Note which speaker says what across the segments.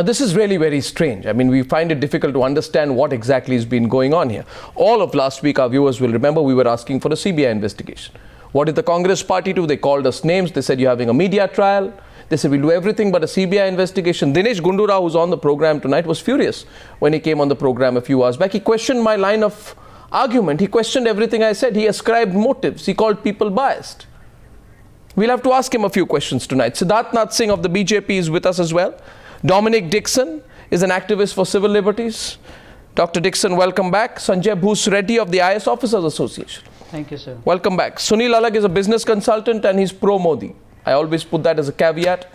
Speaker 1: This is really very strange. I mean, we find it difficult to understand what exactly has been going on here. All of last week, our viewers will remember we were asking for a CBI investigation. What did the Congress party do? They called us names. They said, you're having a media trial. They said, we'll do everything but a CBI investigation. Dinesh Gundu, who's on the program tonight, was furious when he came on the program a few hours back. He questioned my line of argument. He questioned everything I said. He ascribed motives. He called people biased. We'll have to ask him a few questions tonight. Siddharth Nath Singh of the BJP is with us as well. Dominic Dikson is an activist for civil liberties. Dr. Dikson, welcome back. Sanjay Bhoos Reddy of the IAS Officers Association.
Speaker 2: Thank you, sir.
Speaker 1: Welcome back. Sunil Alagh is a business consultant and he's pro-Modi. I always put that as a caveat.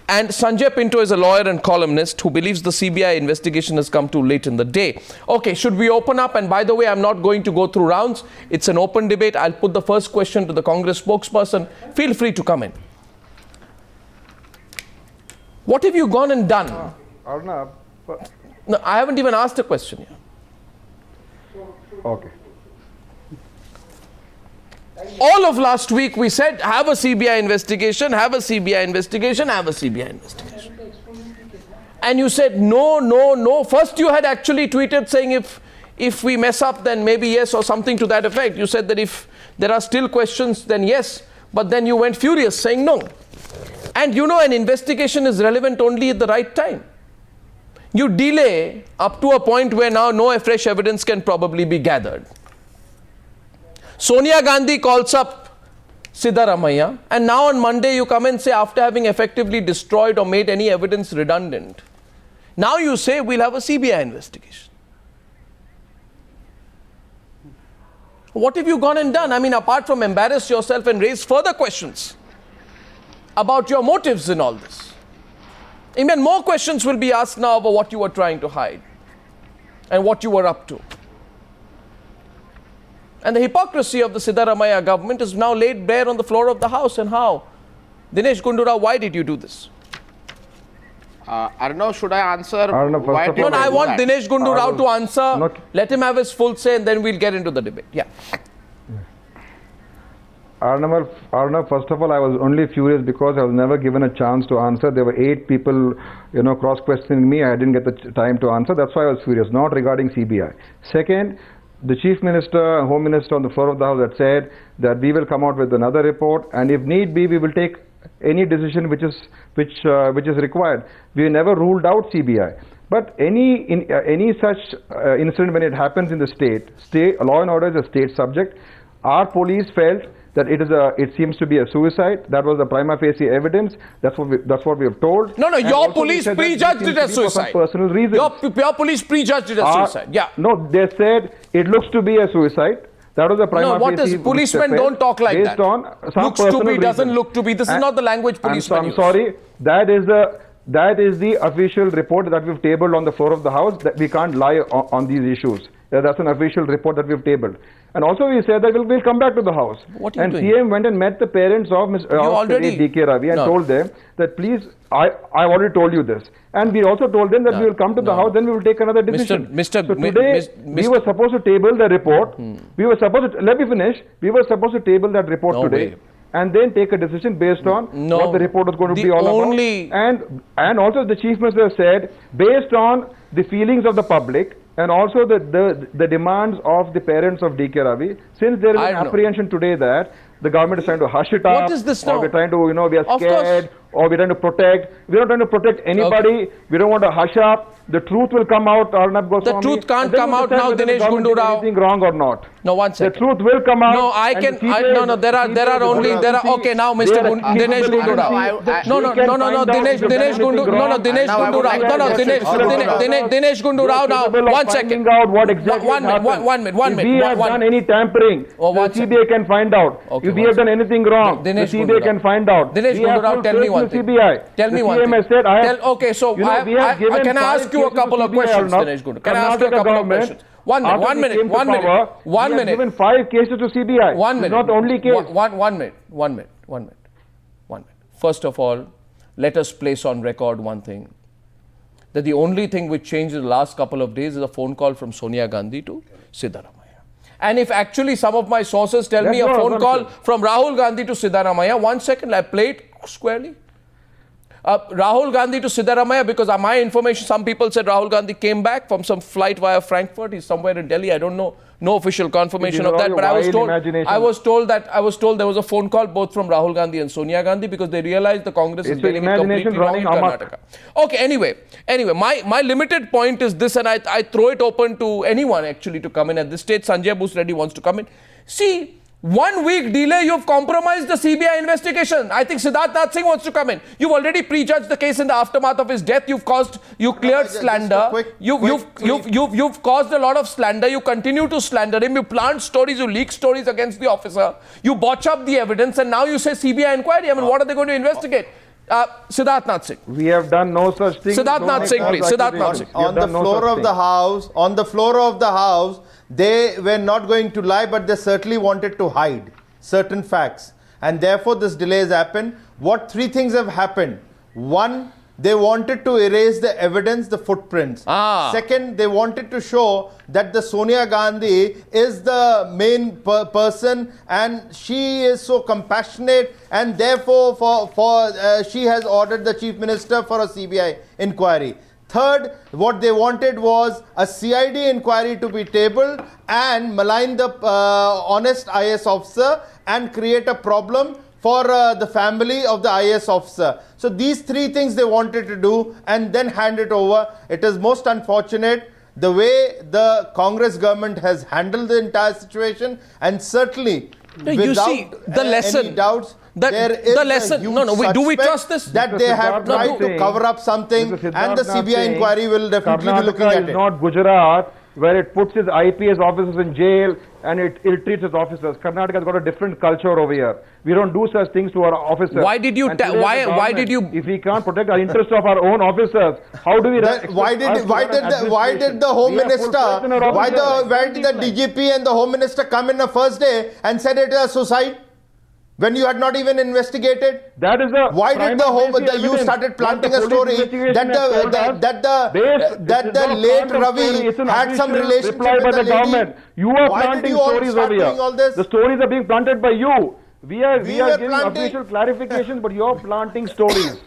Speaker 1: And Sanjay Pinto is a lawyer and columnist who believes the CBI investigation has come too late in the day. Okay, should we open up? And by the way, I'm not going to go through rounds. It's an open debate. I'll put the first question to the Congress spokesperson. Feel free to come in. What have you gone and done?
Speaker 3: Arnab.
Speaker 1: No, I haven't even asked a question yet.
Speaker 3: Okay.
Speaker 1: All of last week we said, have a CBI investigation, have a CBI investigation, have a CBI investigation. And you said, no, no, no. First you had actually tweeted saying if we mess up, then maybe yes, or something to that effect. You said that if there are still questions, then yes. But then you went furious saying no. And you know, an investigation is relevant only at the right time. You delay up to a point where now no fresh evidence can probably be gathered. Sonia Gandhi calls up Siddaramaiah, and now on Monday you come and say, after having effectively destroyed or made any evidence redundant, now you say we'll have a CBI investigation. What have you gone and done? I mean, apart from embarrass yourself and raise further questions about your motives in all this. Even more questions will be asked now about what you were trying to hide and what you were up to. And the hypocrisy of the Siddaramaiah government is now laid bare on the floor of the House. And how? Dinesh Gundu, why did you do this?
Speaker 4: Arnab, should I answer?
Speaker 3: Arnab,
Speaker 4: why did
Speaker 1: No, I want
Speaker 4: that?
Speaker 1: Dinesh Gundu to answer. Let him have his full say and then we'll get into the debate. Yeah.
Speaker 3: Arnab, first of all, I was only furious because I was never given a chance to answer. There were 8 people, cross-questioning me. I didn't get the time to answer. That's why I was furious, not regarding CBI. Second, the Chief Minister, Home Minister on the floor of the House had said that we will come out with another report, and if need be, we will take any decision which is required. We never ruled out CBI. But any such incident when it happens in the state, law and order is a state subject. Our police felt that it seems to be a suicide. That was the prima facie evidence. That's what we have told.
Speaker 1: No, your police prejudged it as suicide.
Speaker 3: For personal reasons.
Speaker 1: Your police prejudged it as suicide. Yeah.
Speaker 3: No, they said it looks to be a suicide. That was the prima facie.
Speaker 1: No, what is policemen don't talk like
Speaker 3: based
Speaker 1: that.
Speaker 3: On some
Speaker 1: looks to be,
Speaker 3: reasons.
Speaker 1: doesn't look to be. This is not the language policemen use.
Speaker 3: I'm sorry. That is the official report that we've tabled on the floor of the House. That we can't lie on these issues. That's an official report that we've tabled. And also we said that we'll come back to the House.
Speaker 1: What are you doing?
Speaker 3: CM went and met the parents of D K Ravi and told them that please, I've already told you this. And we also told them that we will come to the House, then we will take another decision. We were supposed to table the report. We were supposed to, let me finish. We were supposed to table that report today. And then take a decision based on what the report was going to be all about. And also the Chief Minister said, based on the feelings of the public, and also the demands of the parents of D K Ravi, since there is an apprehension today that the government is trying to hush it up,
Speaker 1: what is this now?
Speaker 3: Or we're trying to, we are scared, or we're trying to protect. We're not trying to protect anybody. Okay. We don't want to hush up. The truth will come out, Arnab Goswami.
Speaker 1: The truth can't come out now, Dinesh Gundu Rao.
Speaker 3: Anything wrong or not?
Speaker 1: No, one second.
Speaker 3: The truth will come out.
Speaker 1: No, there are only, okay, now Mr. Dinesh Gundu Rao. No, Dinesh Gundu, Dinesh Gundu Rao now, 1 second.
Speaker 3: Out what exactly
Speaker 1: 1 minute.
Speaker 3: If we have done any tampering, the CBI can find out. If we have done anything wrong, the CBI can find out.
Speaker 1: Dinesh Gundu Rao, tell me one thing. Tell me one thing. Okay, so can I ask you a couple of questions, Dinesh Gundu? Can I ask you a couple of questions? 1 minute.
Speaker 3: We have given 5 cases to CBI.
Speaker 1: 1 minute.
Speaker 3: Not only case.
Speaker 1: 1 minute. First of all, let us place on record one thing. That the only thing which changed in the last couple of days is a phone call from Sonia Gandhi to Siddaramaiah. And if actually some of my sources tell me a phone call from Rahul Gandhi to Siddaramaiah, 1 second, I play it squarely. Rahul Gandhi to Siddaramaiah, because my information, some people said Rahul Gandhi came back from some flight via Frankfurt. He's somewhere in Delhi. I don't know. No official confirmation of that. But I was told there was a phone call both from Rahul Gandhi and Sonia Gandhi because they realized the Congress is getting it completely wrong in Karnataka. Okay, anyway, my limited point is this, and I throw it open to anyone actually to come in at this stage. Sanjay Bhoos Reddy wants to come in. See, 1 week delay, you've compromised the CBI investigation. I think Siddharth Nath Singh wants to come in. You've already prejudged the case in the aftermath of his death. You cleared slander. You've caused a lot of slander. You continue to slander him. You plant stories. You leak stories against the officer. You botch up the evidence, and now you say CBI inquiry. I mean, what are they going to investigate? Siddharth Nath Singh.
Speaker 3: We have done no such thing.
Speaker 1: Siddharth Nath Singh, please. Siddharth Nath Singh.
Speaker 2: On the floor of the House, they were not going to lie, but they certainly wanted to hide certain facts. And therefore, this delay has happened. What 3 things have happened? 1, they wanted to erase the evidence, the footprints. Second, they wanted to show that the Sonia Gandhi is the main person and she is so compassionate, and therefore she has ordered the Chief Minister for a CBI inquiry. Third, what they wanted was a CID inquiry to be tabled and malign the honest IAS officer and create a problem for the family of the IAS officer. So these 3 things they wanted to do and then hand it over. It is most unfortunate the way the Congress government has handled the entire situation, and certainly without any doubts,
Speaker 1: do we trust this?
Speaker 2: That they have tried to cover up something, and the CBI inquiry will definitely be looking at it.
Speaker 3: Karnataka is not Gujarat, where it puts its IPS officers in jail and it ill-treats its officers. Karnataka has got a different culture over here. We don't do such things to our officers.
Speaker 1: Why did you?
Speaker 3: If we can't protect our interests of our own officers, how do we?
Speaker 2: Why did the Home Minister? Why did the DGP and the Home Minister come in the first day and said it is a suicide? When you had not even investigated,
Speaker 3: that is the
Speaker 2: why did you started planting a story that the late Ravi had some relationship with the lady?
Speaker 3: You are planting stories over here. The stories are being planted by you. We are giving official clarifications, but you are planting stories.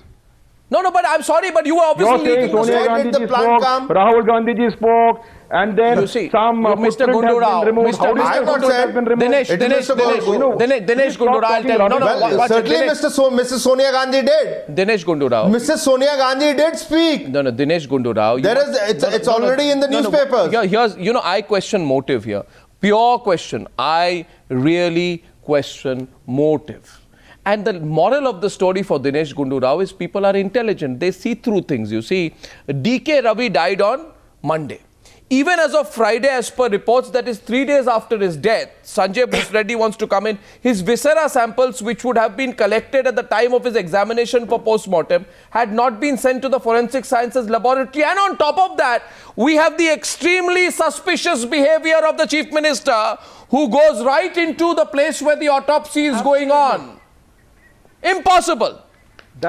Speaker 1: No, but I'm sorry, but you were obviously leaking the
Speaker 3: Sonia
Speaker 1: story.
Speaker 3: Gandhi spoke, Rahul Gandhi spoke, and then
Speaker 1: Mr. Gundu Rao, Dinesh Gundu Rao, I'll tell you.
Speaker 2: Certainly Mrs. Sonia Gandhi did.
Speaker 1: Dinesh Gundu Rao.
Speaker 2: Mrs. Sonia Gandhi did speak.
Speaker 1: No, Dinesh Gundu Rao.
Speaker 2: It's already in the newspapers.
Speaker 1: Here's, I question motive here. Pure question. I really question motive. And the moral of the story for Dinesh Gundu Rao is people are intelligent. They see through things. You see, D K Ravi died on Monday. Even as of Friday, as per reports, that is 3 days after his death, Sanjay Bhoos Reddy wants to come in. His viscera samples, which would have been collected at the time of his examination for post-mortem, had not been sent to the Forensic Sciences Laboratory. And on top of that, we have the extremely suspicious behavior of the Chief Minister, who goes right into the place where the autopsy is going on. Impossible.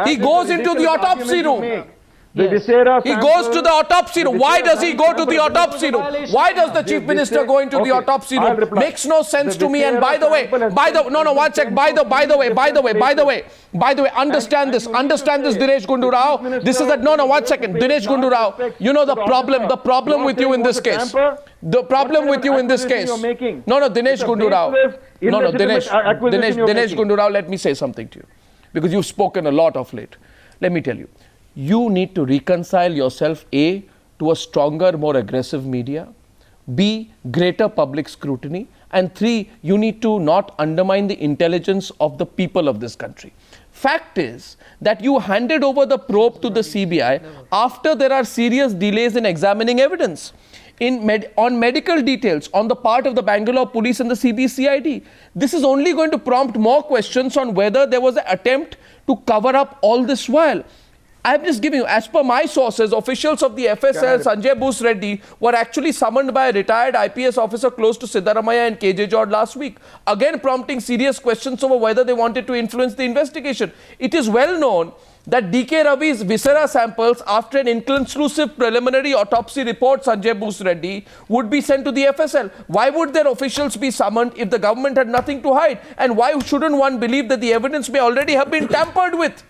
Speaker 1: He goes into the autopsy room. He goes to the autopsy room. Why does he go to the autopsy room? Why does the Chief Minister go into the autopsy room? Makes no sense to me. And by the way, understand this, Dinesh Gundu Rao. This is that, Dinesh Gundu Rao, you know the problem with you in this case. The problem with you in this case. Dinesh Gundu Rao. Dinesh Gundu Rao, let me say something to you. Because you've spoken a lot of late. Let me tell you. You need to reconcile yourself, A, to a stronger, more aggressive media, B, greater public scrutiny, and 3, you need to not undermine the intelligence of the people of this country. Fact is that you handed over the probe to the CBI after there are serious delays in examining evidence. On medical details on the part of the Bangalore police and the CBCID. This is only going to prompt more questions on whether there was an attempt to cover up all this while. I'm just giving you, as per my sources, officials of the FSL, Sanjay Bhoos Reddy, were actually summoned by a retired IPS officer close to Siddaramaiah and KJ George last week, again prompting serious questions over whether they wanted to influence the investigation. It is well known that D K Ravi's viscera samples, after an inconclusive preliminary autopsy report, Sanjay Bhoos Reddy, would be sent to the FSL. Why would their officials be summoned if the government had nothing to hide? And why shouldn't one believe that the evidence may already have been tampered with?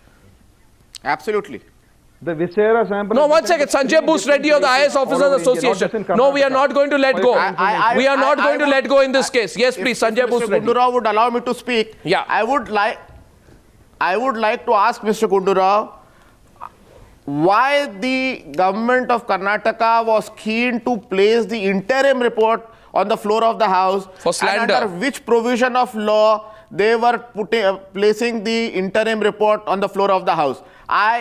Speaker 4: Absolutely.
Speaker 3: The viscera sample.
Speaker 1: No, one second. Sanjay Bhoos Reddy of the IAS Officers Association. No, we are not going to let go. We are not going to let go in this case. Yes, please, Sanjay Bhoos
Speaker 4: Mr.
Speaker 1: Reddy.
Speaker 4: Gundu Rao would allow me to speak.
Speaker 1: Yeah.
Speaker 4: I would like to ask Mr. Gundu Rao why the government of Karnataka was keen to place the interim report on the floor of the House.
Speaker 1: For slander.
Speaker 4: And under which provision of law they were placing the interim report on the floor of the House.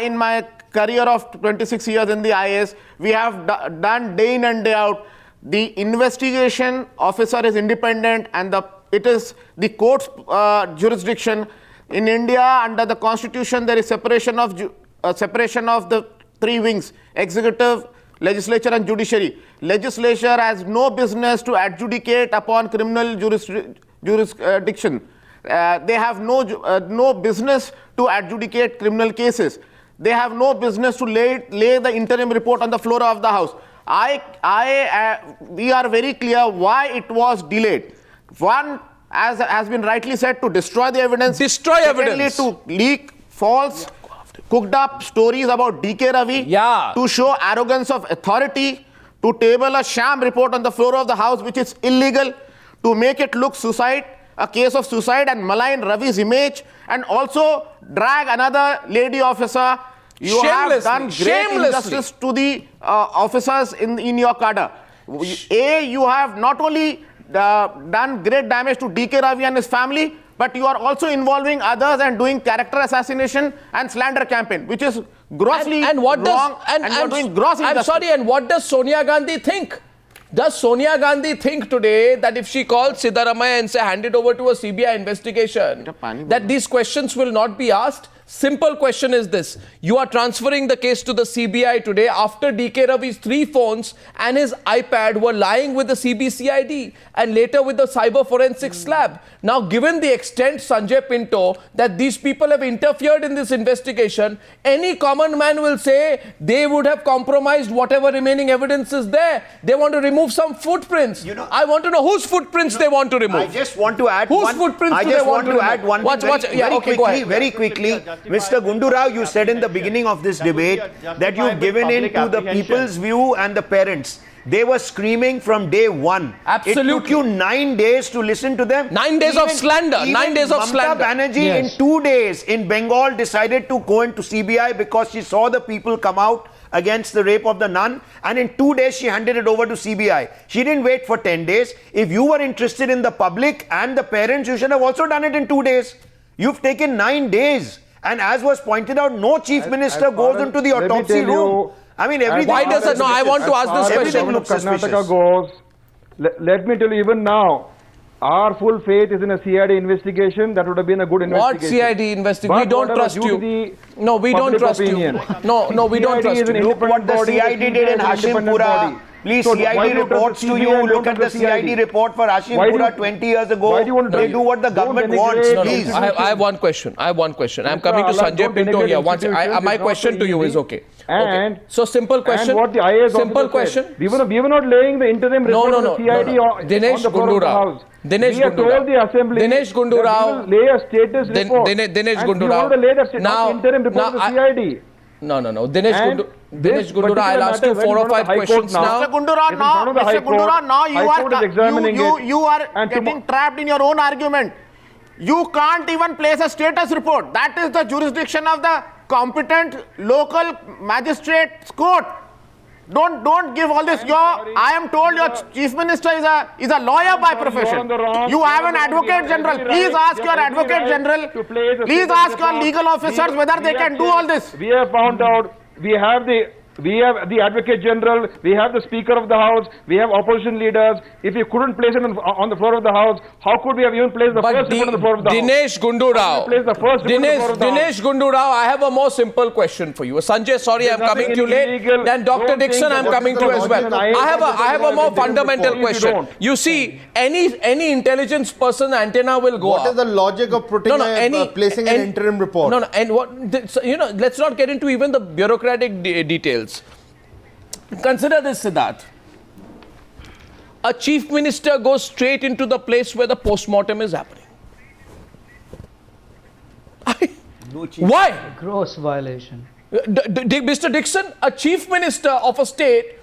Speaker 4: In my career of 26 years in the IAS, we have done day in and day out. The investigation officer is independent and it is the court's jurisdiction. In India, under the constitution, there is separation of the three wings: executive, legislature and judiciary. Legislature has no business to adjudicate upon criminal jurisdiction. They have no business to adjudicate criminal cases. They have no business to lay the interim report on the floor of the House. We are very clear why it was delayed. One, as has been rightly said, to destroy the evidence.
Speaker 1: Destroy evidence.
Speaker 4: Secondly, to leak false, cooked up stories about D K Ravi.
Speaker 1: Yeah.
Speaker 4: To show arrogance of authority. To table a sham report on the floor of the House, which is illegal. To make it look a case of suicide, and malign Ravi's image, and also drag another lady officer. You have done great injustice to the officers in your cadre. You have not only done great damage to D K Ravi and his family, but you are also involving others and doing character assassination and slander campaign, which is grossly wrong, and you are doing gross injustice.
Speaker 1: I'm sorry, and what does Sonia Gandhi think? Does Sonia Gandhi think today that if she calls Siddaramaiah and say hand it over to a CBI investigation, that these questions will not be asked? Simple question is this. You are transferring the case to the CBI today after D K Ravi's 3 phones and his iPad were lying with the CBCID and later with the cyber forensics lab. Now, given the extent, Sanjay Pinto, that these people have interfered in this investigation, any common man will say they would have compromised whatever remaining evidence is there. They want to remove some footprints. I want to know whose footprints they want to remove.
Speaker 5: I just want to add
Speaker 1: whose footprints do they want to add
Speaker 5: one thing very quickly. Mr. Gundu Rao, you said in the beginning of this debate that you've given in to the people's view and the parents. They were screaming from day one.
Speaker 1: Absolutely.
Speaker 5: It took you 9 days to listen to them.
Speaker 1: 9 days of slander. 9 days of slander.
Speaker 5: Mamata Banerjee in 2 days in Bengal decided to go into CBI because she saw the people come out against the rape of the nun, and in 2 days she handed it over to CBI. She didn't wait for 10 days. If you were interested in the public and the parents, you should have also done it in 2 days. You've taken 9 days. And as was pointed out, no chief minister goes into the autopsy room. I mean, everything.
Speaker 1: Why does it? No, I want to ask this question.
Speaker 5: Everything looks
Speaker 3: Karnataka
Speaker 5: suspicious.
Speaker 3: goes. Let me tell you, even now, our full faith is in a CID investigation. That would have been a good investigation.
Speaker 1: What CID investigation? We don't trust you. No, we don't trust you. No, we don't trust you.
Speaker 5: Look what the CID did in Hashimpura. Please,
Speaker 3: So
Speaker 5: CID
Speaker 3: why do you
Speaker 5: reports
Speaker 3: trust
Speaker 5: to
Speaker 3: the
Speaker 5: you.
Speaker 3: CID?
Speaker 5: Look
Speaker 3: Don't
Speaker 5: at the
Speaker 3: trust the CID.
Speaker 5: CID report for
Speaker 3: Why do
Speaker 5: Hashimpura
Speaker 3: you-
Speaker 5: 20 years ago.
Speaker 3: why do you want to
Speaker 5: They
Speaker 3: do
Speaker 5: do what the government
Speaker 3: denigrate
Speaker 5: wants.
Speaker 3: No,
Speaker 5: Please.
Speaker 1: I have one question. I'm
Speaker 3: Mr.
Speaker 1: coming to
Speaker 3: Alagh,
Speaker 1: Sanjay
Speaker 3: don't
Speaker 1: Pinto
Speaker 3: denigrate
Speaker 1: here. My
Speaker 3: institutions.
Speaker 1: question
Speaker 3: It's
Speaker 1: to
Speaker 3: not
Speaker 1: you
Speaker 3: so
Speaker 1: is
Speaker 3: easy.
Speaker 1: okay.
Speaker 3: And
Speaker 1: So simple question.
Speaker 3: And what the IAS
Speaker 1: Simple
Speaker 3: officer
Speaker 1: question.
Speaker 3: said, we were not laying the interim report
Speaker 1: No.
Speaker 3: of the CID
Speaker 1: Dinesh
Speaker 3: on the floor of
Speaker 1: Gundu
Speaker 3: the
Speaker 1: Rao.
Speaker 3: House.
Speaker 1: Dinesh
Speaker 3: we have
Speaker 1: Gundu Rao.
Speaker 3: told the assembly
Speaker 1: Dinesh Gundu
Speaker 3: that
Speaker 1: Rao.
Speaker 3: we will lay a status report.
Speaker 1: Dinesh
Speaker 3: and
Speaker 1: Gundu
Speaker 3: we
Speaker 1: Rao.
Speaker 3: want to lay the
Speaker 1: Now-
Speaker 3: interim report of the
Speaker 1: now
Speaker 3: CID.
Speaker 1: No. Dinesh
Speaker 3: And
Speaker 1: Gundu Rao, I'll ask you 4 or 5 questions now.
Speaker 4: Mr. Gundu Rao, now you are getting trapped in your own argument. You can't even place a status report. That is the jurisdiction of the competent local magistrate's court. Don't give all this. I am told your chief minister is a lawyer by profession. You have an advocate general. Please ask your advocate general. Please ask your legal officers whether they can do all this.
Speaker 3: We have found out. We have the Advocate General, we have the Speaker of the House, we have opposition leaders. If we couldn't place it on the floor of the House, how could we have even placed the first report on the floor of the House?
Speaker 1: Dinesh Gundu Rao.
Speaker 3: Place the first report on the floor of the House.
Speaker 1: Dinesh Gundu Rao, I have a more simple question for you. Sanjay, sorry, I'm coming to you late.
Speaker 3: illegal.
Speaker 1: Then Dr.
Speaker 3: Don't
Speaker 1: Dikson,
Speaker 3: think
Speaker 1: I'm
Speaker 3: that
Speaker 1: coming
Speaker 3: this
Speaker 1: to
Speaker 3: is
Speaker 1: you as
Speaker 3: a
Speaker 1: well.
Speaker 3: logical.
Speaker 1: I have a more fundamental
Speaker 3: If you
Speaker 1: question.
Speaker 3: don't.
Speaker 1: You see, any intelligence person antenna will go
Speaker 2: What
Speaker 1: up.
Speaker 2: is the logic of putting placing an interim report?
Speaker 1: No, and let's not get into even the bureaucratic details. Consider this, Siddharth. A chief minister goes straight into the place where the post-mortem is happening. Why?
Speaker 6: Gross violation.
Speaker 1: Mr. Dikson, a chief minister of a state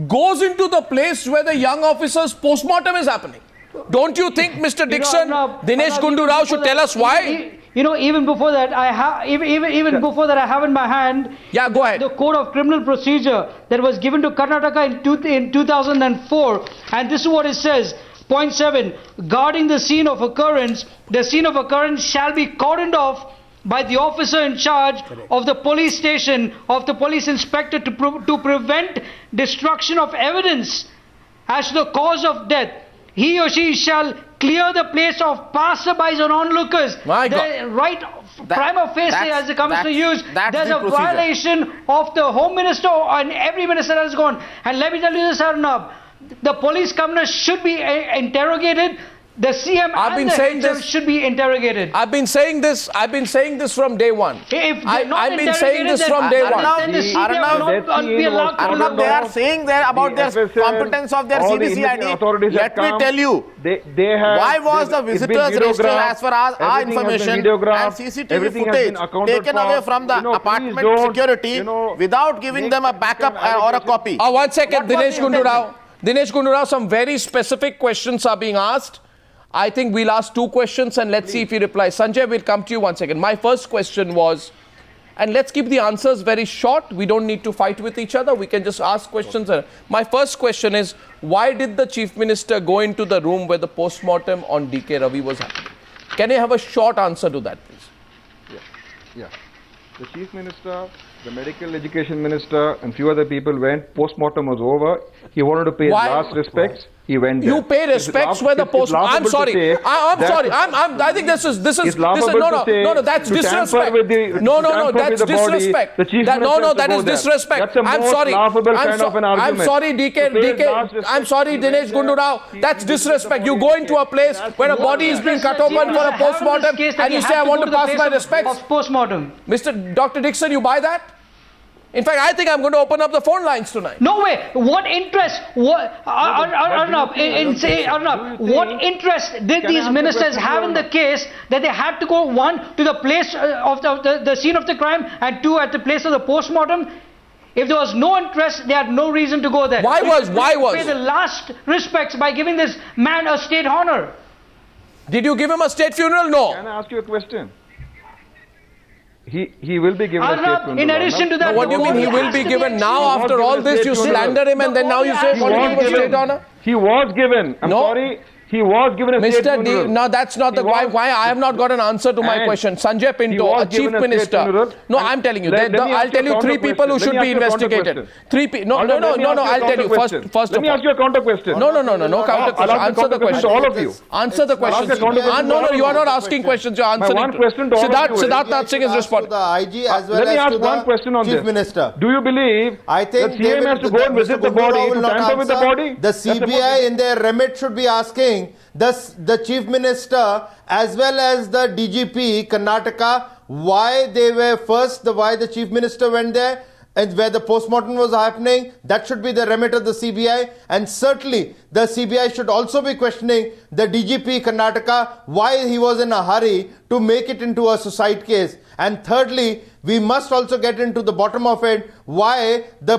Speaker 1: goes into the place where the young officer's post-mortem is happening. Don't you think Mr. Dikson, Dinesh Gundu Rao should tell us why?
Speaker 6: Even before that, I have in my hand
Speaker 1: Go ahead.
Speaker 6: the Code of Criminal Procedure that was given to Karnataka in 2004, and this is what it says. Point 7, guarding the scene of occurrence shall be cordoned off by the officer in charge of the police station, of the police inspector to prevent destruction of evidence as to the cause of death. He or she shall clear the place of passerbys or onlookers.
Speaker 1: My God.
Speaker 6: Right, prima facie, as the commissioner used, there's a violation of the Home Minister and every minister that has gone. And let me tell you this, Arnab, the police commissioner should be interrogated. The CM and the HM should be interrogated.
Speaker 1: I've been saying this from day one. I've been saying this from day one.
Speaker 4: Arnab, they are saying there about their competence of their CBCID. Let me tell you, why was the visitors register, as far as our information, and CCTV footage taken away from the apartment security without giving them a backup or a copy?
Speaker 1: 1 second, Dinesh Gundu Rao. Dinesh Gundu Rao, some very specific questions are being asked. I think we'll ask 2 questions and let's see if he replies. Sanjay, we'll come to you 1 second. My first question was, and let's keep the answers very short. We don't need to fight with each other. We can just ask questions. My first question is, why did the Chief Minister go into the room where the post-mortem on D K Ravi was happening? Can I have a short answer to that, please?
Speaker 3: Yeah. The Chief Minister, the Medical Education Minister and few other people went. Post-mortem was over. He wanted to pay his last respects. He went there.
Speaker 1: You pay respects where the post. I'm sorry. I think this is no. That's disrespect. No. That's disrespect. That is disrespect. I'm sorry. I'm sorry, DK. I'm sorry, Dinesh Gundu Rao. That's disrespect. You go into a place where a body is being cut open for a post-mortem and you say, I want to pass my respects.
Speaker 6: Post-mortem.
Speaker 1: Dr. Dikson, you buy that? In fact, I think I'm going to open up the phone lines tonight.
Speaker 6: No way. What interest? Arnab, what interest did these ministers have in the case that they had to go, 1, to the place of the scene of the crime, and 2, at the place of the post-mortem? If there was no interest, they had no reason to go there.
Speaker 1: Why was?
Speaker 6: Pay the last respects by giving this man a state honor.
Speaker 1: Did you give him a state funeral? No.
Speaker 3: Can I ask you a question? He will be given a state funeral.
Speaker 6: In addition to that,
Speaker 1: what do you mean he will be given now? After all this, you slander him and then now you say, want to give a state honor?
Speaker 3: He was given. I'm sorry. He was given a state funeral.
Speaker 1: No, that's not the why I have not got an answer to my question. Sanjay Pinto, a chief minister. No, I'm telling you. I'll tell you 3 people who should be investigated. 3 people. No. I'll tell you first of all.
Speaker 3: Let me ask you a counter question.
Speaker 1: No counter question. Answer the question.
Speaker 3: All of you.
Speaker 1: Answer the question. No, you are not asking questions. You're answering.
Speaker 3: One question to all of you.
Speaker 1: Siddharth Nath Singh is responding.
Speaker 2: The IG as well
Speaker 3: Let me
Speaker 2: as
Speaker 3: ask
Speaker 2: to
Speaker 3: one
Speaker 2: the
Speaker 3: question on
Speaker 2: Chief
Speaker 3: this.
Speaker 2: Minister.
Speaker 3: Do you believe
Speaker 2: I think
Speaker 3: that CM has to go and visit the body, to tamper with the body?
Speaker 2: The CBI in their remit should be asking the Chief Minister as well as the DGP Karnataka why they were why the Chief Minister went there and where the post-mortem was happening. That should be the remit of the CBI, and certainly the CBI should also be questioning the DGP Karnataka why he was in a hurry to make it into a suicide case. And thirdly, we must also get into the bottom of it why the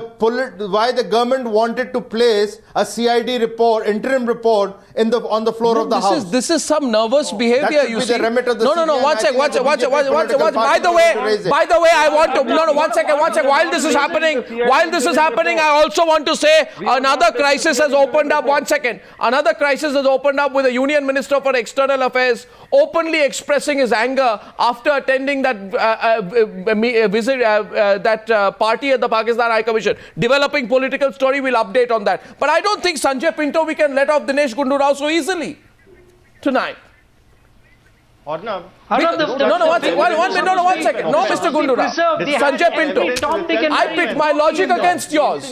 Speaker 2: government wanted to place a CID report, interim report, on the floor of the House.
Speaker 1: This is some nervous behavior. You see?
Speaker 2: No.
Speaker 1: One second. By the way, I want to. One second. While this is happening, I also want to say another crisis has opened up. 1 second. Another crisis has opened up with the Union Minister for External Affairs openly expressing his anger after attending that visit, party at the Pakistan High Commission. Developing political story, we'll update on that. But I don't think Sanjay Pinto we can let off Dinesh Gundu Rao so easily tonight.
Speaker 7: Arnab.
Speaker 1: One second. No, Mr. Gundu Rao. Sanjay Pinto. I pit my logic against yours.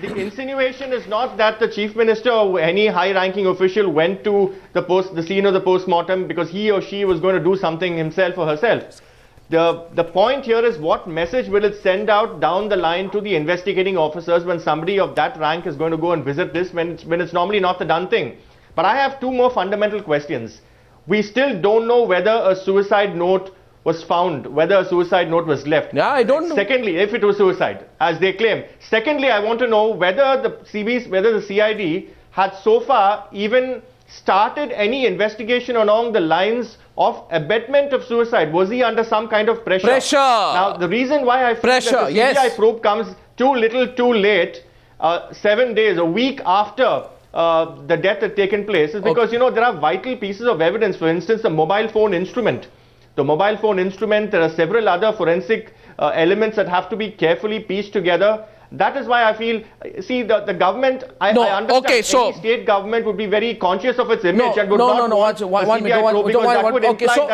Speaker 7: The insinuation is not that the Chief Minister or any high-ranking official went to the scene of the post-mortem because he or she was going to do something himself or herself. The point here is what message will it send out down the line to the investigating officers when somebody of that rank is going to go and visit this when it's normally not the done thing. But I have 2 more fundamental questions. We still don't know whether a suicide note was found, whether a suicide note was left.
Speaker 1: Yeah, I don't know.
Speaker 7: Secondly, if it was suicide, as they claim. Secondly, I want to know whether the CID had so far even started any investigation along the lines of abetment of suicide. Was he under some kind of pressure? Now, the reason why I feel that the CBI probe comes too little, too late, 7 days, a week after the death had taken place, is because, you know, there are vital pieces of evidence. For instance, the mobile phone instrument. The mobile phone instrument, there are several other forensic elements that have to be carefully pieced together. That is why I feel, see, the government, I understand any state government would be very conscious of its image and would not want the CBI probe, because that would imply that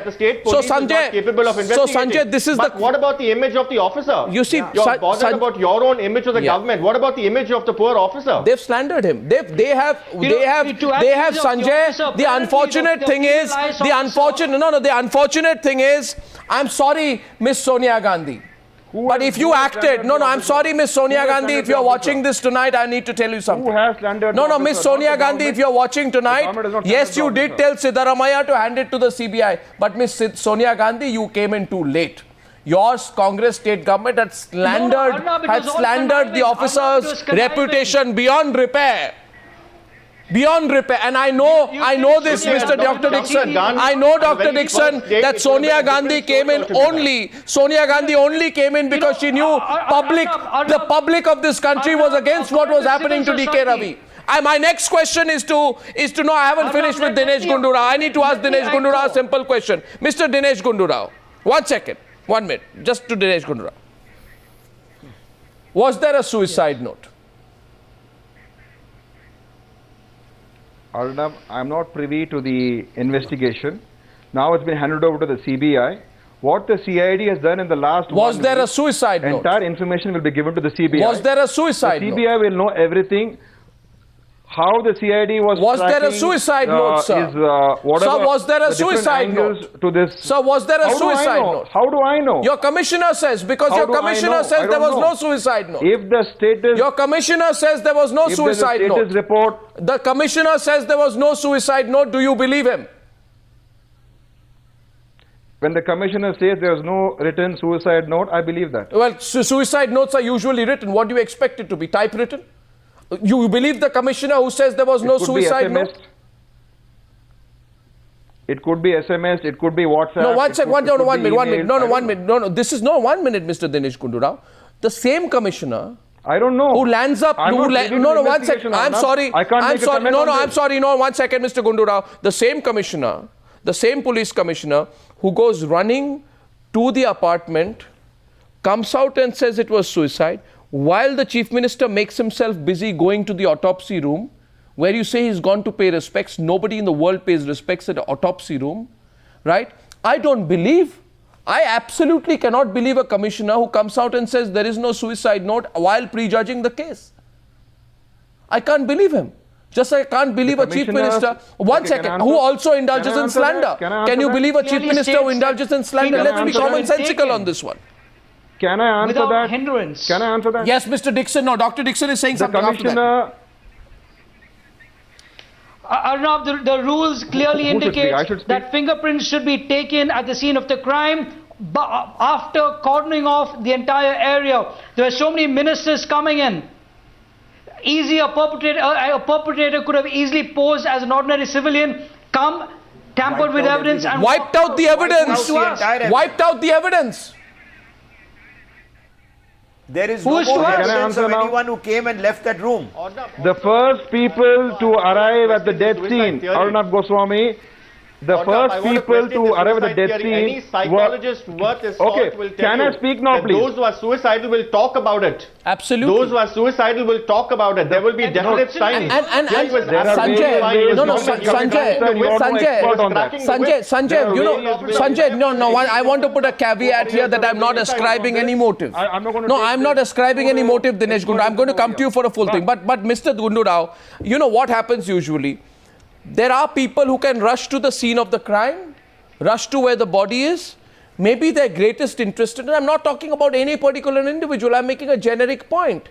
Speaker 7: the state police is not capable of investigating. But what about the image of the officer?
Speaker 1: You see,
Speaker 7: you're bothered about your own image of the government. What about the image of the poor officer?
Speaker 1: They've slandered him. They have Sanjay. The unfortunate thing is, the unfortunate thing is, I'm sorry, Miss Sonia Gandhi. But if you acted, I'm sorry, Miss Sonia Gandhi, if you're watching this tonight, I need to tell you something.
Speaker 3: Who has slandered?
Speaker 1: Miss Sonia Gandhi, if you're watching tonight, yes, you did tell Siddaramaiah to hand it to the CBI. But Miss Sonia Gandhi, you came in too late. Your Congress state government had slandered, the officer's reputation beyond repair. Beyond repair. And I know this, Mr. Dr. Dikson. I know, Dr. Dikson, that Sonia Gandhi came in only. Sonia Gandhi only came in because she knew the public of this country was against what was happening to D K Ravi. My next question is to know, I haven't finished with Dinesh Gundu Rao. I need to ask Dinesh Gundu Rao a simple question. Mr. Dinesh Gundu Rao, 1 second, 1 minute, just to Dinesh Gundu Rao. Was there a suicide note?
Speaker 3: Arnab, I'm not privy to the investigation. Now it's been handed over to the CBI. What the CID has done in the last
Speaker 1: Was there a suicide note?
Speaker 3: Entire information will be given to the CBI.
Speaker 1: Was there a suicide note?
Speaker 3: The CBI will know everything. How the CID was
Speaker 1: there a suicide note, sir? Sir, was there a suicide note?
Speaker 3: To this.
Speaker 1: Sir, was there a suicide note?
Speaker 3: How do I know?
Speaker 1: Your commissioner says, because your commissioner says there was no suicide note.
Speaker 3: If the status...
Speaker 1: Your commissioner says there was no suicide note.
Speaker 3: Report...
Speaker 1: The commissioner says there was no suicide note. Do you believe him?
Speaker 3: When the commissioner says there was no written suicide note, I believe that.
Speaker 1: Well, suicide notes are usually written. What do you expect it to be? Typewritten? You believe the commissioner who says there was no suicide note?
Speaker 3: It could be SMS, it could be WhatsApp.
Speaker 1: No, 1 second, 1 minute. No, this is not 1 minute, Mr. Dinesh Gundu Rao. The same commissioner...
Speaker 3: I don't know.
Speaker 1: Who lands up... No, 1 second. I'm sorry. I'm sorry. I'm sorry. No, 1 second, Mr. Gundu Rao. The same commissioner, the same police commissioner who goes running to the apartment, comes out and says it was suicide, while the Chief Minister makes himself busy going to the autopsy room, where you say he's gone to pay respects. Nobody in the world pays respects at the autopsy room, right? I absolutely cannot believe a commissioner who comes out and says there is no suicide note while prejudging the case. I can't believe him. Just like I can't believe a Chief Minister, who also indulges in slander. Can you believe a Chief Minister who indulges in slander? Let's be commonsensical on this one.
Speaker 3: Can I answer that?
Speaker 6: Hindrance.
Speaker 3: Can I answer that?
Speaker 1: Yes, Mr. Dikson. No, Dr. Dikson is saying something after that.
Speaker 6: Arnab, the rules clearly indicate that fingerprints should be taken at the scene of the crime after cordoning off the entire area. There were so many ministers coming in. A perpetrator could have easily posed as an ordinary civilian, tampered with evidence and
Speaker 1: wiped out the evidence. Wiped out the evidence.
Speaker 5: There is no more evidence of anyone who came and left that room.
Speaker 3: The first people to arrive at the death scene, Arnab Goswami, the first people to arrive at the death scene
Speaker 7: any psychologist worth his salt will tell
Speaker 3: can I speak now, please?
Speaker 7: Those who are suicidal will talk about it.
Speaker 1: Absolutely.
Speaker 7: Those who are suicidal will talk about it. There will be definite signs.
Speaker 1: Sanjay, I want to put a caveat here that I'm not ascribing any motive. I'm not ascribing any motive, Dinesh Gundu. I'm going to come to you for a full thing. But Mr. Gundu Rao, you know what happens usually? There are people who can rush to the scene of the crime, rush to where the body is. Maybe their greatest interest, and I'm not talking about any particular individual, I'm making a generic point.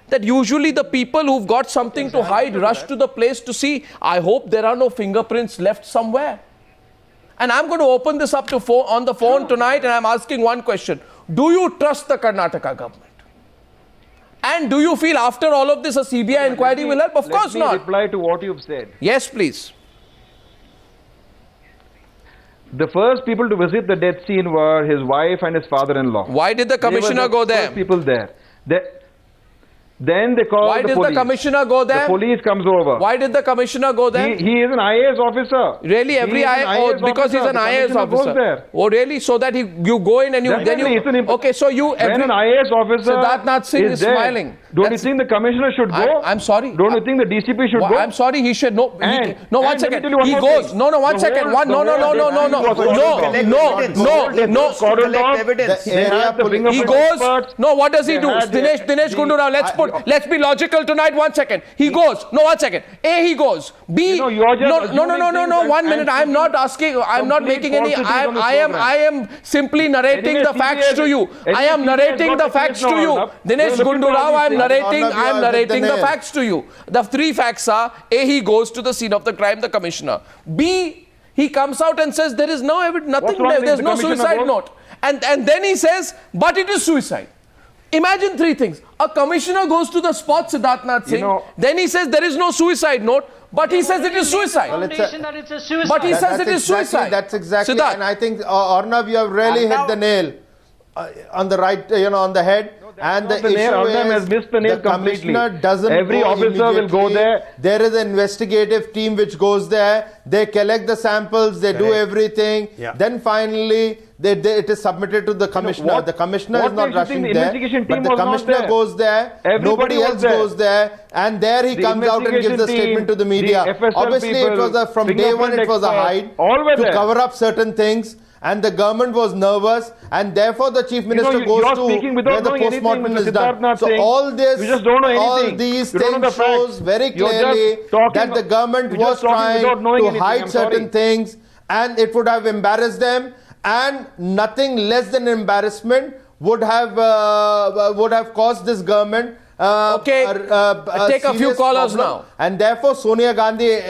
Speaker 1: That usually the people who've got something to hide rush to the place to see, I hope there are no fingerprints left somewhere. And I'm going to open this up to on the phone tonight, and I'm asking one question. Do you trust the Karnataka government? And do you feel after all of this a CBI inquiry will help? Of course not.
Speaker 3: Let me reply to what you've said.
Speaker 1: Yes, please.
Speaker 3: The first people to visit the death scene were his wife and his father-in-law.
Speaker 1: Why did the commissioner go there?
Speaker 3: First people there. Then they called
Speaker 1: Why
Speaker 3: the
Speaker 1: did
Speaker 3: police.
Speaker 1: the commissioner go there?
Speaker 3: The police comes over.
Speaker 1: Why did the commissioner go there?
Speaker 3: He is an IAS officer.
Speaker 1: Really, every IAS, because he's an IAS officer.
Speaker 3: Goes there.
Speaker 1: Oh, really? So that you go in and you okay. So you
Speaker 3: when an IAS officer
Speaker 1: Siddharth Singh is
Speaker 3: there,
Speaker 1: smiling.
Speaker 3: Don't you think the commissioner should go?
Speaker 1: I'm sorry.
Speaker 3: Don't you think the DCP should go?
Speaker 1: I'm sorry. He should no. No, one second. He goes. No, one second.
Speaker 3: No.
Speaker 1: He goes. No, what does he do? Dinesh Gundu, let's be logical tonight. 1 second. He goes. No, 1 second. A, he goes. B, no. 1 minute. I'm not asking. I'm not making any. I am simply narrating the facts to you. I am narrating the facts to you. Dinesh Gundu Rao, I'm narrating the facts to you. The 3 facts are: A, he goes to the scene of the crime, the commissioner. B, he comes out and says there is no evidence, nothing there. There's no suicide note. And then he says, but it is suicide. Imagine 3 things. A commissioner goes to the spot, Siddharth Singh. Then he says there is no suicide note, but he says it is suicide.
Speaker 6: But
Speaker 1: he says it is suicide.
Speaker 2: That's exactly.
Speaker 1: Siddharth.
Speaker 2: And I think Arnab, you have really hit the nail on the right, on the head. And the issue
Speaker 3: has missed the nail
Speaker 2: the commissioner
Speaker 3: completely.
Speaker 2: doesn't
Speaker 3: Every
Speaker 2: go
Speaker 3: officer will go there.
Speaker 2: There is an investigative team which goes there. They collect the samples. They do everything.
Speaker 5: Yeah.
Speaker 2: Then finally, it is submitted to the commissioner. The commissioner is not rushing there. But the commissioner goes there. Nobody else goes there. And there he comes out and gives a statement to the media. Obviously, it was from day one, it was a hide to cover up certain things. And the government was nervous, and therefore the chief minister goes to where the postmortem is done. So all this, all these things shows very clearly that the government was trying to hide certain things, and it would have embarrassed them, and nothing less than embarrassment would have caused this government.
Speaker 1: Take a few callers now,
Speaker 2: and therefore Sonia Gandhi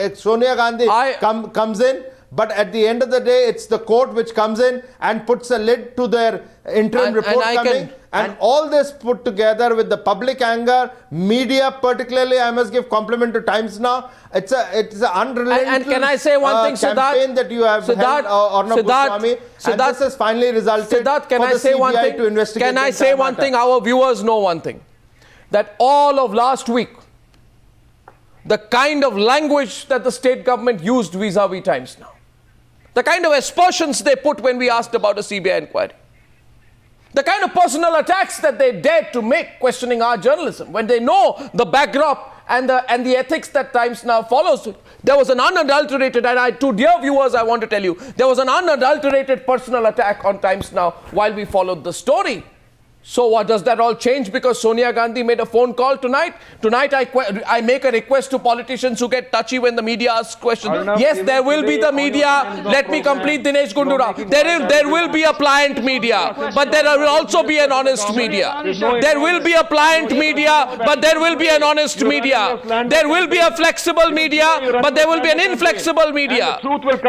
Speaker 2: comes in. But at the end of the day, it's the court which comes in and puts a lid to their interim report coming. And all this put together with the public anger, media particularly, I must give compliment to Times Now. It's an unrelenting
Speaker 1: and can I say one thing,
Speaker 2: campaign that you have held, Arnab Goswami. And this has finally resulted
Speaker 1: Siddharth,
Speaker 2: for the CBI to investigate.
Speaker 1: Can I say one thing? Our viewers know one thing. That all of last week, the kind of language that the state government used vis-a-vis Times Now, the kind of aspersions they put when we asked about a CBI inquiry, the kind of personal attacks that they dared to make questioning our journalism, when they know the backdrop and the ethics that Times Now follows. There was an unadulterated, and to dear viewers, I want to tell you, there was an unadulterated personal attack on Times Now while we followed the story. So what does that all change because Sonia Gandhi made a phone call tonight? Tonight I make a request to politicians who get touchy when the media asks questions. Yes, there will be the media. Let me complete Dinesh Gundu Rao. There will be a pliant media, but there will also be an honest media. There will be a pliant media, but there will be an honest media. There will be a flexible media, but there will be an inflexible media.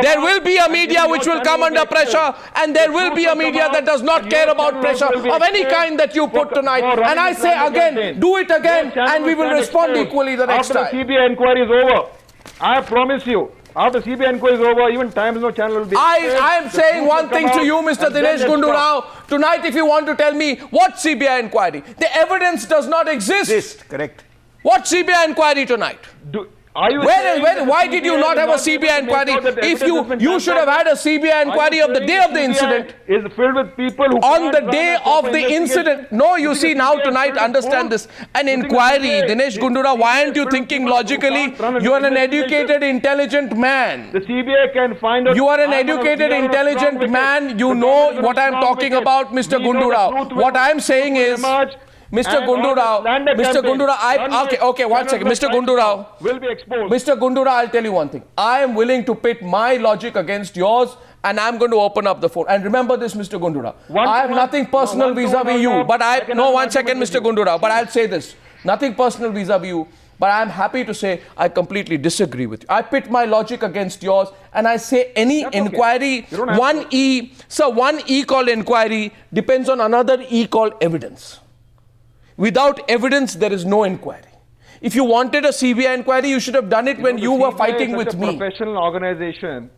Speaker 1: There will be a media which will come under pressure, and there will be a media that does not care about pressure of any kind that you put tonight. And I say again, do it again, and we will respond equally the next time.
Speaker 3: After the CBI inquiry is over, I promise you, after CBI inquiry is over, even Times Now channel will be.
Speaker 1: I am saying one thing to you, Mr. Dinesh Gundu Rao. Tonight, if you want to tell me what CBI inquiry, the evidence does not exist.
Speaker 5: Correct.
Speaker 1: What CBI inquiry tonight? Why did you not have a CBI inquiry? If you should have had a CBI inquiry of the day of the incident.
Speaker 3: Is filled with people who
Speaker 1: on the day of the incident. No, you see now tonight, understand this. An inquiry, Dinesh Gundu Rao, why aren't you thinking logically? You are an educated, intelligent man.
Speaker 3: The CBI can find out.
Speaker 1: You are an educated, intelligent man. You know what I am talking about, Mr. Gundu Rao. What I am saying is, Mr. Gundu Rao, okay, 1 second. Mr. Gundu Rao
Speaker 3: will be exposed.
Speaker 1: Mr. Gundu Rao, I'll tell you one thing. I am willing to pit my logic against yours, and I'm going to open up the phone. And remember this, Mr. Gundu Rao. I have nothing personal vis-a-vis you, but 1 second, Mr. Gundu Rao, but I'll say this. Nothing personal vis-a-vis you. But I'm happy to say I completely disagree with you. I pit my logic against yours and I say any inquiry, one E called inquiry depends on another E called evidence. Without evidence, there is no inquiry. If you wanted a CBI inquiry, you should have done it when you were fighting with me.
Speaker 3: Professional organization.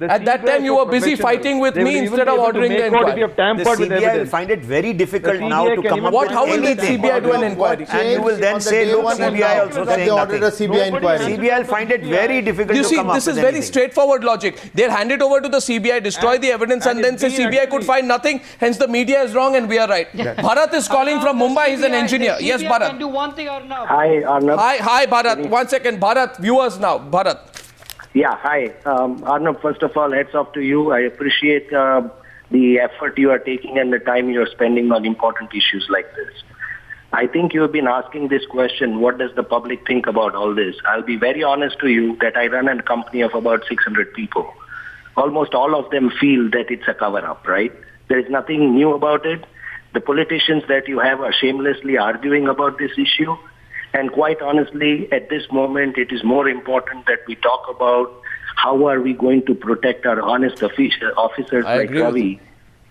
Speaker 1: At that time, you were busy fighting with me instead of ordering the inquiry.
Speaker 5: The CBI will find it very difficult now to come up with
Speaker 1: How will the
Speaker 5: anything.
Speaker 1: CBI do an inquiry?
Speaker 5: And you will then say, look, CBI also said
Speaker 2: they ordered a
Speaker 5: nothing.
Speaker 2: CBI inquiry.
Speaker 5: CBI will find it very difficult
Speaker 1: You
Speaker 5: to
Speaker 1: see,
Speaker 5: come up with
Speaker 1: this is very
Speaker 5: anything.
Speaker 1: straightforward logic. They'll hand it over to the CBI, destroy the evidence, and then say CBI could find nothing. Hence, the media is wrong and we are right. Bharat is calling from Mumbai. He's an engineer. Yes,
Speaker 6: Can
Speaker 1: Bharat.
Speaker 6: do one thing, Arnab.
Speaker 8: Hi, Arnab.
Speaker 1: Hi, Bharat. 1 second. Bharat, viewers now. Bharat.
Speaker 8: Yeah, hi. Arnab, first of all, hats off to you. I appreciate the effort you are taking and the time you are spending on important issues like this. I think you have been asking this question, what does the public think about all this? I'll be very honest to you that I run a company of about 600 people. Almost all of them feel that it's a cover-up, right? There is nothing new about it. The politicians that you have are shamelessly arguing about this issue. And quite honestly, at this moment, it is more important that we talk about how are we going to protect our honest officers like Ravi,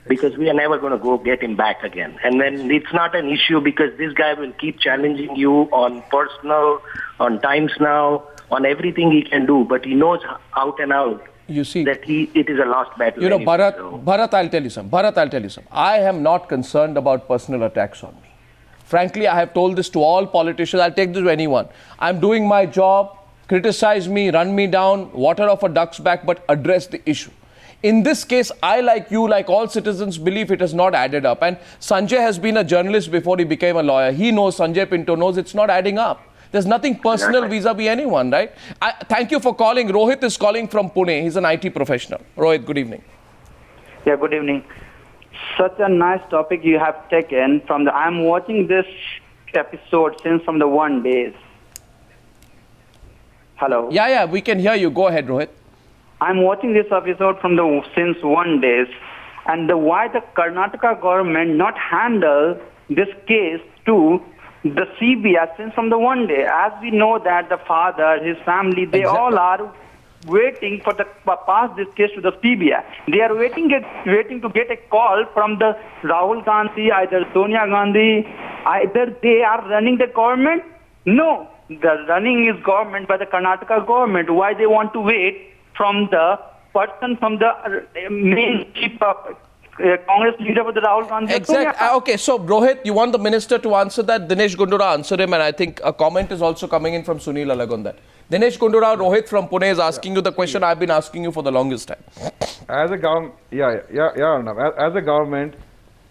Speaker 8: because we are never going to go get him back again. And then it's not an issue because this guy will keep challenging you on personal, on Times Now, on everything he can do. But he knows out and out
Speaker 1: you see,
Speaker 8: that it is a lost battle.
Speaker 1: You know,
Speaker 8: anyway,
Speaker 1: Bharat, I'll tell you something. I am not concerned about personal attacks on me. Frankly, I have told this to all politicians. I'll take this to anyone. I'm doing my job. Criticize me, run me down, water off a duck's back, but address the issue. In this case, I, like you, like all citizens, believe it has not added up. And Sanjay has been a journalist before he became a lawyer. He knows, Sanjay Pinto knows, it's not adding up. There's nothing personal vis-a-vis anyone, right? Thank you for calling. Rohit is calling from Pune. He's an IT professional. Rohit, good evening.
Speaker 9: Yeah, good evening. Such a nice topic you have taken from the... I'm watching this episode since from the 1 days. Hello?
Speaker 1: Yeah, we can hear you. Go ahead, Rohit.
Speaker 9: I'm watching this episode from the since 1 days. And why the Karnataka government not handle this case to the CBI since from the 1 day. As we know that the father, his family, they all are waiting for the pass this case to the CBI. They are waiting to get a call from the Rahul Gandhi, either Sonia Gandhi, either they are running the government. No, the running is government by the Karnataka government. Why they want to wait from the person from the main chief Congress leader for the Rahul Gandhi?
Speaker 1: Exactly. Okay, so Rohit, you want the minister to answer that? Dinesh Gundura answered him, and I think a comment is also coming in from Sunil Alagh on that. Dinesh Gundura, Rohit from Pune is asking you the question I've been asking you for the longest time.
Speaker 3: As a government, as a government,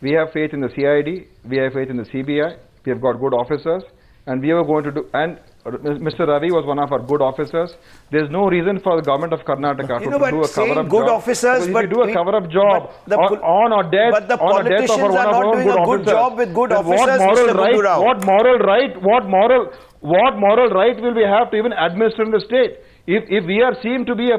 Speaker 3: we have faith in the CID, we have faith in the CBI, we have got good officers, and we are going to do, and Mr. Ravi was one of our good officers. There's no reason for the government of Karnataka to do a cover-up
Speaker 5: good
Speaker 3: job.
Speaker 5: officers,
Speaker 3: but if you do a cover-up job on or death,
Speaker 5: but the
Speaker 3: on a death of
Speaker 5: politicians
Speaker 3: one
Speaker 5: are
Speaker 3: of our
Speaker 5: not
Speaker 3: own
Speaker 5: doing
Speaker 3: good
Speaker 5: a good
Speaker 3: officers,
Speaker 5: job with good
Speaker 3: then
Speaker 5: officers,
Speaker 3: what moral right will we have to even administer in the state? If we are seen to be a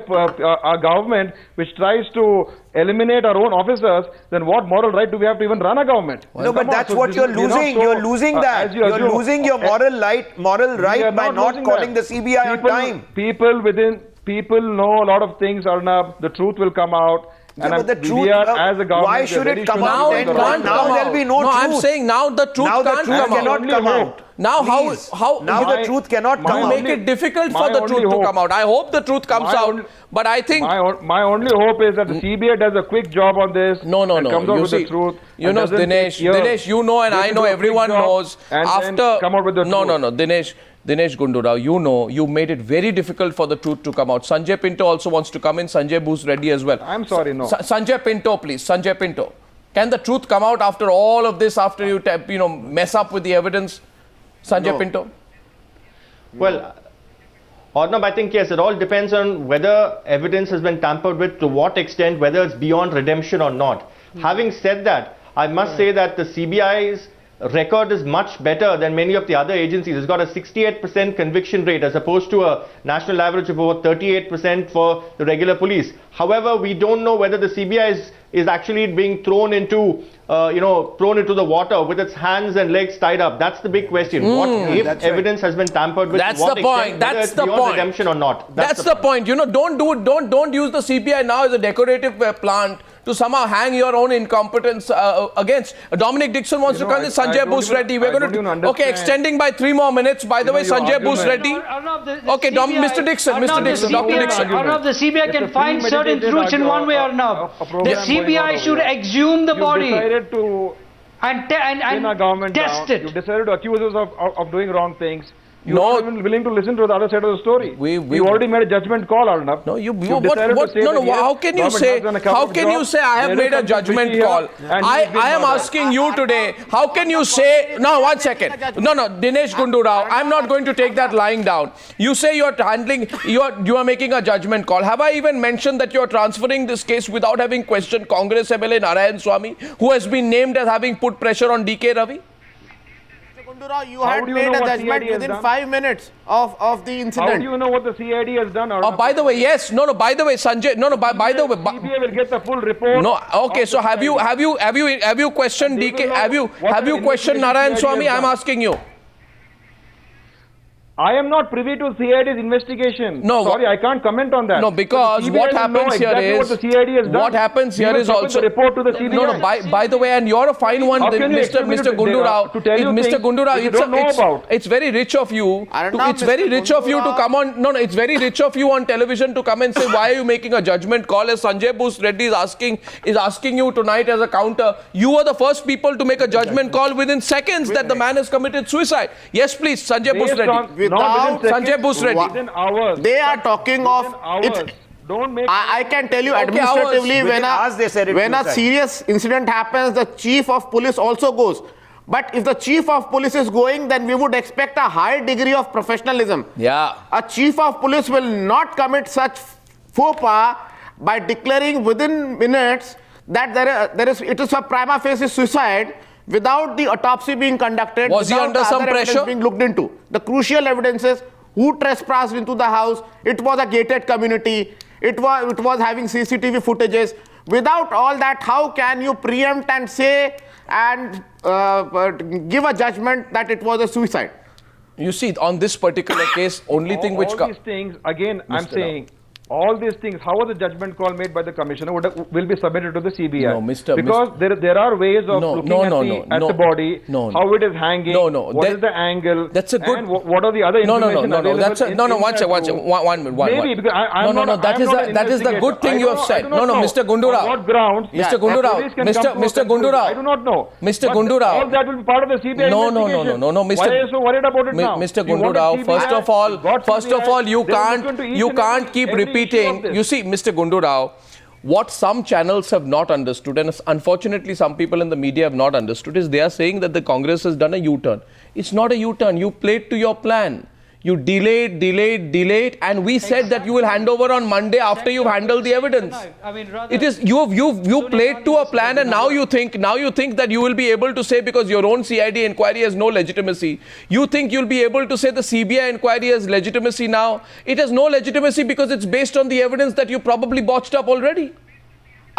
Speaker 3: government which tries to eliminate our own officers, then what moral right do we have to even run a government?
Speaker 5: No, but that's what you're losing. You're losing that. You're losing your moral right by not calling the CBI on time.
Speaker 3: People know a lot of things, Arnab. The truth will come out.
Speaker 5: Yeah, but the truth,
Speaker 3: as a government,
Speaker 5: why should it come out?
Speaker 1: Now it can't come out.
Speaker 5: There'll be no truth.
Speaker 1: I'm saying now the truth
Speaker 5: cannot come out.
Speaker 1: Now
Speaker 5: the truth cannot come out.
Speaker 1: You make it difficult for the truth to come out. I hope the truth comes out, but I think
Speaker 3: my only hope is that the CBI does a quick job on this.
Speaker 1: No.
Speaker 3: Comes out with the truth.
Speaker 1: You know, Dinesh, you know, and I know, everyone knows. After
Speaker 3: come out with the truth.
Speaker 1: Dinesh Gundura, you know, you made it very difficult for the truth to come out. Sanjay Pinto also wants to come in. Sanjay Bhoos, Reddy as well.
Speaker 3: I'm sorry, no.
Speaker 1: Sanjay Pinto, please. Sanjay Pinto. Can the truth come out after all of this, after you mess up with the evidence? Sanjay Pinto?
Speaker 7: Well, Arnab, I think yes, it all depends on whether evidence has been tampered with, to what extent, whether it's beyond redemption or not. Having said that, I must say that the CBI's record is much better than many of the other agencies. It's got a 68% conviction rate as opposed to a national average of over 38% for the regular police. However, we don't know whether the CBI is is actually being thrown into, thrown into the water with its hands and legs tied up. That's the big question. What if evidence has been tampered with?
Speaker 1: That's the point. That's the point.
Speaker 7: Redemption or not?
Speaker 1: That's the point. You know, don't use the CBI now as a decorative plant to somehow hang your own incompetence against. Dominic Dikson wants to come in. Sanjay Bhoos Reddy. We're going to extending by 3 more minutes. By the way, Sanjay Bhoos Reddy. Okay, Mr. Dixon, Dr. Dixon.
Speaker 6: Arnab, the CBI can find certain truths in one way, Arnab. The CBI should exhume the body and test it.
Speaker 3: You decided to accuse us of doing wrong things. You're not even willing to listen to the other side of the story. You already made a judgment call, Arnab.
Speaker 1: No, how can you say? How can you say I have made a judgment call? I am asking you today. How can you say? No, 1 second. No, Dinesh Gundu Rao. I'm not going to take that lying down. You say you are making a judgment call. Have I even mentioned that you are transferring this case without having questioned Congress MLA Narayan Swamy, who has been named as having put pressure on D K Ravi?
Speaker 4: You had made a judgment within 5 minutes of the incident.
Speaker 3: How do you know what the CID has done?
Speaker 1: By the way, yes. By the way, Sanjay. By the way.
Speaker 3: CBI will get the full report.
Speaker 1: No. Okay. So have you questioned DK? Have you questioned Narayan Swamy? I'm asking you.
Speaker 3: I am not privy to CID's investigation.
Speaker 1: No,
Speaker 3: sorry, I can't comment on that.
Speaker 1: No, because what happens here is
Speaker 3: what the CID has done.
Speaker 1: What happens here is also
Speaker 3: the report to the CBI.
Speaker 1: No. By the way, and you're a fine one, Mr. Gundu Rao. Mr. Gundu Rao, it's very rich of you. It's very rich of you to come on. No, it's very rich of you on television to come and say why are you making a judgment call? As Sanjay Bhoos Reddy is asking you tonight as a counter. You were the first people to make a judgment call within seconds that the man has committed suicide. Yes, please, Sanjay Bhoos Reddy.
Speaker 3: Sanjay
Speaker 1: Bhoos Reddy.
Speaker 3: Within hours.
Speaker 4: They are talking of it.
Speaker 3: Don't make.
Speaker 4: I can tell you administratively when a serious incident happens, the chief of police also goes. But if the chief of police is going, then we would expect a high degree of professionalism.
Speaker 1: Yeah.
Speaker 4: A chief of police will not commit such faux pas by declaring within minutes that it is a prima facie suicide, without the autopsy being conducted,
Speaker 1: was he under some pressure
Speaker 4: being looked into. The crucial evidence is who trespassed into the house. It was a gated community. It was having CCTV footages. Without all that, how can you preempt and say and give a judgment that it was a suicide?
Speaker 1: You see, on this particular case, only thing which
Speaker 3: all these things again, I'm saying. All these things, how was the judgment call made by the commissioner will be submitted to the CBI?
Speaker 1: No,
Speaker 3: because there are ways of looking at the body, how it is hanging, what is the angle,
Speaker 1: that's a good,
Speaker 3: and what are the other information available.
Speaker 1: One minute.
Speaker 3: Maybe because I'm not
Speaker 1: that is the good thing you have said. No, Mr. Gundu Rao.
Speaker 3: On what grounds?
Speaker 1: Mr. Gundu Rao. Mr. Gundu Rao.
Speaker 3: I do not know.
Speaker 1: Mr. Gundu Rao.
Speaker 3: All that will be part of the CBI investigation.
Speaker 1: No.
Speaker 3: Why are you so worried about it now?
Speaker 1: Mr. Gundu Rao, first of all, you can't keep repeating. You see, Mr. Gundu Rao, what some channels have not understood, and unfortunately some people in the media have not understood, is they are saying that the Congress has done a U-turn. It's not a U-turn. You played to your plan. You delayed, and we said that you will hand over on Monday after you've handled the evidence. It is you played to a plan, and now you think that you will be able to say, because your own CID inquiry has no legitimacy. You think you'll be able to say the CBI inquiry has legitimacy now. It has no legitimacy because it's based on the evidence that you probably botched up already.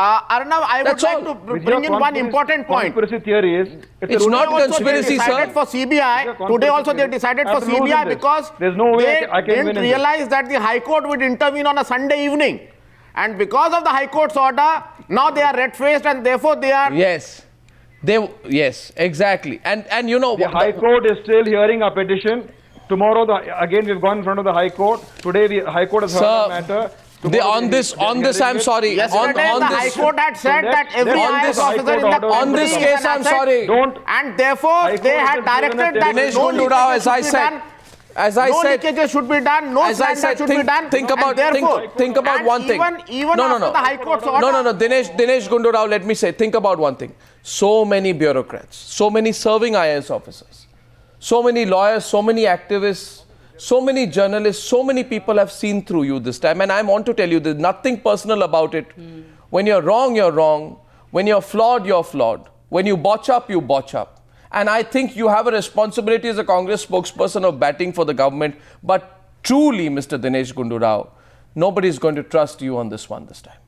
Speaker 4: Arnab, I would like to bring in one important point.
Speaker 3: Conspiracy theory is
Speaker 1: it's not conspiracy, sir.
Speaker 4: For CBI today also they decided for CBI because
Speaker 3: there's no way
Speaker 4: they didn't realize that the High Court would intervene on a Sunday evening, and because of the High Court's order, now they are red-faced and therefore they are.
Speaker 1: Yes, exactly, and you know
Speaker 3: the High Court is still hearing a petition. Tomorrow, again we've gone in front of the High Court. Today the High Court has heard the matter.
Speaker 1: On this, I'm sorry.
Speaker 4: Yesterday, the High Court had said that every IAS officer in the country
Speaker 1: on this case, I'm sorry.
Speaker 4: And therefore, they had directed that
Speaker 1: Dinesh
Speaker 4: no
Speaker 1: Gundu Rao, as I said,
Speaker 4: leakages should be done, no slander should be done.
Speaker 1: Think about one thing.
Speaker 4: Even after the High Court's order.
Speaker 1: No. Dinesh Gundu Rao, let me say, think about one thing. So many bureaucrats, so many serving IAS officers, so many lawyers, so many activists, so many journalists, so many people have seen through you this time. And I want to tell you, there's nothing personal about it. When you're wrong, you're wrong. When you're flawed, you're flawed. When you botch up, you botch up. And I think you have a responsibility as a Congress spokesperson of batting for the government. But truly, Mr. Dinesh Gundu Rao, nobody is going to trust you on this one this time.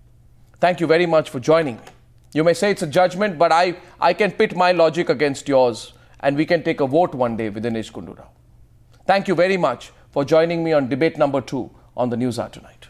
Speaker 1: Thank you very much for joining me. You may say it's a judgment, but I can pit my logic against yours and we can take a vote one day with Dinesh Gundu. Thank you very much for joining me on debate number 2 on the Newshour tonight.